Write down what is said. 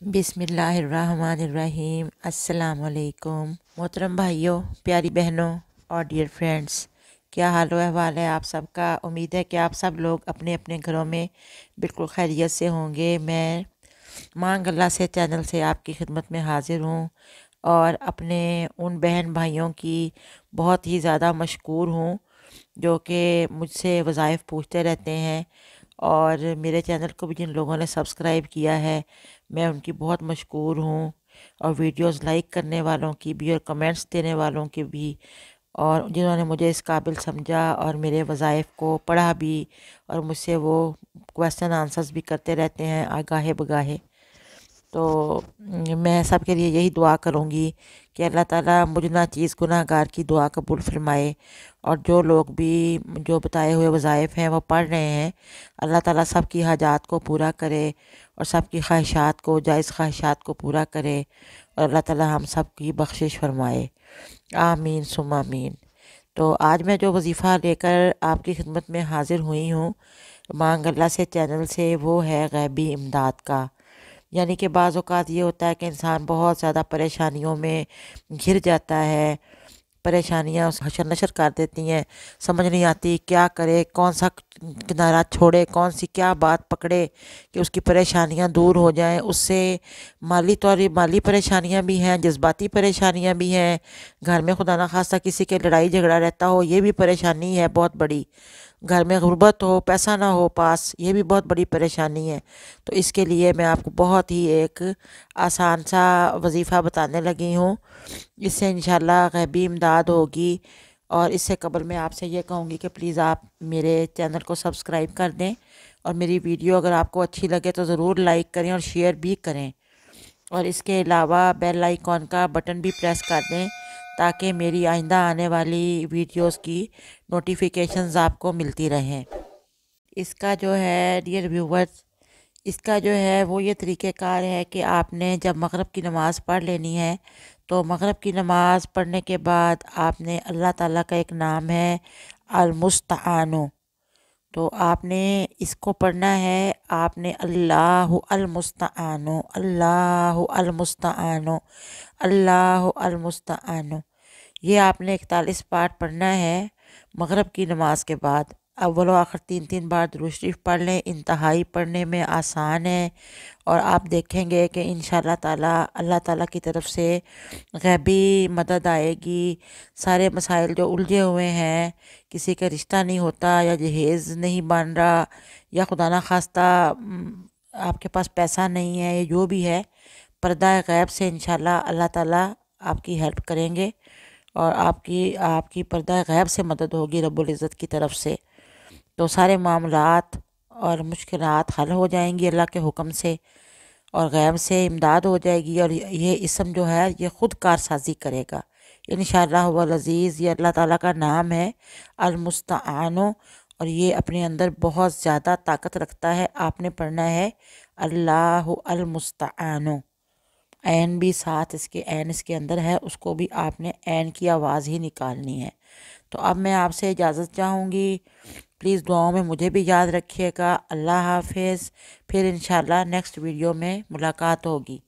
बिस्मिल्लाहिर्रहमानिर्रहीम। अस्सलाम वालेकुम मोहतरम भाइयों, प्यारी बहनों और डियर फ्रेंड्स, क्या हाल व अहवाल है आप सबका। उम्मीद है कि आप सब लोग अपने अपने घरों में बिल्कुल खैरियत से होंगे। मैं मांग अल्लाह से चैनल से आपकी खिदमत में हाज़िर हूँ और अपने उन बहन भाइयों की बहुत ही ज़्यादा मशकूर हूँ जो कि मुझसे वज़ाइफ पूछते रहते हैं। और मेरे चैनल को भी जिन लोगों ने सब्सक्राइब किया है, मैं उनकी बहुत मशकूर हूँ। और वीडियोस लाइक करने वालों की भी और कमेंट्स देने वालों की भी, और जिन्होंने मुझे इस काबिल समझा और मेरे वज़ाइफ को पढ़ा भी और मुझसे वो क्वेश्चन आंसर्स भी करते रहते हैं आगाहे बगाहे। तो मैं सब के लिए यही दुआ करूँगी कि अल्लाह ताला मुझ नाचीज़ गुनाहगार की दुआ कबूल फरमाए। और जो लोग भी जो बताए हुए वज़ाइफ हैं वो पढ़ रहे हैं, अल्लाह ताला सब की हाजात को पूरा करे और सब की ख्वाहिशात को, जायज़ ख्वाहिशात को पूरा करे और अल्लाह ताला हम सब की बख्शिश फरमाए। आमीन सुम्मा आमीन। तो आज मैं जो वजीफ़ा लेकर आपकी खिदमत में हाज़िर हुई हूँ मांग अल्लाह से चैनल से, वो है गैबी इमदाद का। यानी कि बाज़ औक़ात ये होता है कि इंसान बहुत ज़्यादा परेशानियों में घिर जाता है, परेशानियाँ उसे हशर नशर कर देती हैं, समझ नहीं आती क्या करे, कौन सा किनारा छोड़े, कौन सी क्या बात पकड़े कि उसकी परेशानियाँ दूर हो जाएं। उससे माली परेशानियाँ भी हैं, जज्बाती परेशानियाँ भी हैं। घर में खुदा ना खास्ता किसी के लड़ाई झगड़ा रहता हो, ये भी परेशानी है बहुत बड़ी। घर में गुर्बत हो, पैसा ना हो पास, ये भी बहुत बड़ी परेशानी है। तो इसके लिए मैं आपको बहुत ही एक आसान सा वजीफ़ा बताने लगी हूँ, इससे इंशाल्लाह गैबी इमदाद होगी। और इससे कबल मैं आपसे ये कहूँगी कि प्लीज़ आप मेरे चैनल को सब्सक्राइब कर दें और मेरी वीडियो अगर आपको अच्छी लगे तो ज़रूर लाइक करें और शेयर भी करें। और इसके अलावा बेल आइकॉन का बटन भी प्रेस कर दें ताकि मेरी आइंदा आने वाली वीडियोस की नोटिफिकेशंस आपको मिलती रहें। इसका जो है डियर व्यूवर्स, इसका जो है वो ये तरीक़ेकार है कि आपने जब मगरिब की नमाज़ पढ़ लेनी है तो मगरिब की नमाज़ पढ़ने के बाद आपने अल्लाह ताला का एक नाम है अल-मुस्तआनु, तो आपने इसको पढ़ना है। आपने अल्लाहु अल-मुस्तआनु, अल्लाहु अल-मुस्तआनु, अल्लाहु अल-मुस्तआनु, ये आपने 41 पाठ पढ़ना है मगरिब की नमाज के बाद। अव्वल व आखिर 3 बार दुरूद शरीफ पढ़ लें, इंतहाई पढ़ने में आसान है। और आप देखेंगे कि इंशाअल्लाह ताला अल्लाह ताला की तरफ से गैबी मदद आएगी। सारे मसाइल जो उलझे हुए हैं, किसी का रिश्ता नहीं होता या जहेज़ नहीं बन रहा या खुदा ना खास्ता आपके पास पैसा नहीं है, ये जो भी है, पर्दा गैब से इंशाअल्लाह अल्लाह ताला आपकी हेल्प करेंगे और आपकी पर्दा गैब से मदद होगी रब्बुल इज़्ज़त की तरफ से। तो सारे मामलात और मुश्किलात हल हो जाएंगी अल्लाह के हुक्म से और गैब से इमदाद हो जाएगी। और ये इसम जो है ये ख़ुद कारसाजी करेगा इंशाअल्लाह वल अज़ीज़। ये अल्लाह ताला का नाम है अल-मुस्तआनु और ये अपने अंदर बहुत ज़्यादा ताकत रखता है। आपने पढ़ना है अल्लाहु अल-मुस्तआनु, ऐन भी साथ इसके ऐन इसके अंदर है, उसको भी आपने ऐन की आवाज़ ही निकालनी है। तो अब मैं आपसे इजाज़त चाहूँगी, प्लीज़ दुआओं में मुझे भी याद रखिएगा। अल्लाह हाफिज़। फिर इंशाअल्लाह नेक्स्ट वीडियो में मुलाकात होगी।